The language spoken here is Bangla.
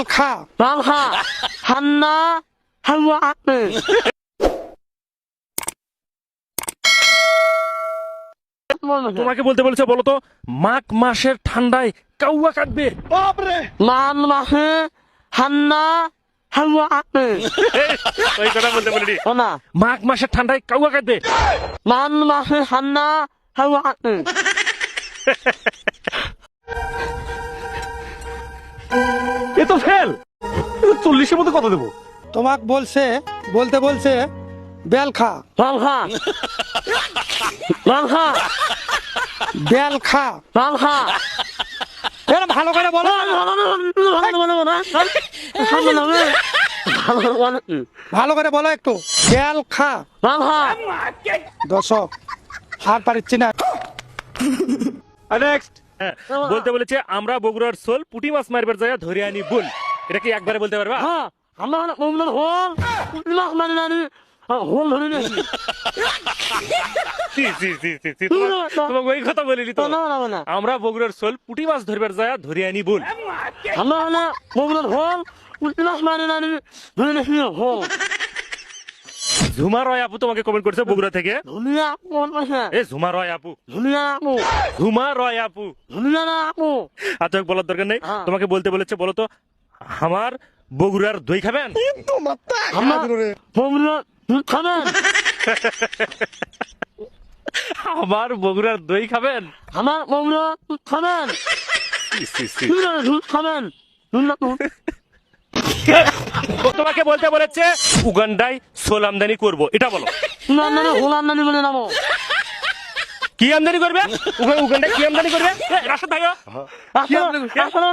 বেলখা বাংলা হান্না হাওয়া আপনি তোমাকে বলতে বলেছে বলো তো মাঘ মাসের ঠান্ডায় কাউয়া কাটবে। মান মাসে হান্না হাওয়া আপনি ওই কথা বলতে বলিনি। ও না মাঘ মাসের ঠান্ডায় কাউয়া কাটবে। মান মাসে হান্না হাওয়া আপনি এ তো ফেল। 40-এর মধ্যে কত দেবো? তোমাক বলতে বলছে বেলখা বাংলা বাংলা বেলখা বাংলা এরা ভালো করে বলো ভালো করে বলো একটু বেলখা দর্শক আর পারিচ্ছি না। নেক্সট বলতে বলেছে আমরা বগুড়ার সোল পুঁটি মাছ মারবার যায় ধরে আনি বল। এটা কি একবারে বলতে পারবা? তোমাকে ওই কথা বলিনি তো। আমরা বগুড়ার সোল পুঁটি মাছ ধরবার যায় ধরে আনি বল। ঝুমা রয় আপু তোমাকে কমেন্ট করছে বগুড়া থেকে। এ ঝুমা রয় আপু, ঝুমা রয় আপু। আচ্ছা বলার দরকার নেই। তোমাকে বলতে বলেছে বলো তো আমার বগুড়ার দই খাবেন? আমার বগুড়ার দই খাবেন? আমার বগুড়া খাবেন খাবেন তোমাকে বলতে বলেছে উগান্ডায় সোল আমদানি করবো, এটা বলো। আমদানি বলে নামো কি আমদানি করবে? উগান্ডায় কি আমদানি করবে? রাশাদ ভাইয়া আসলে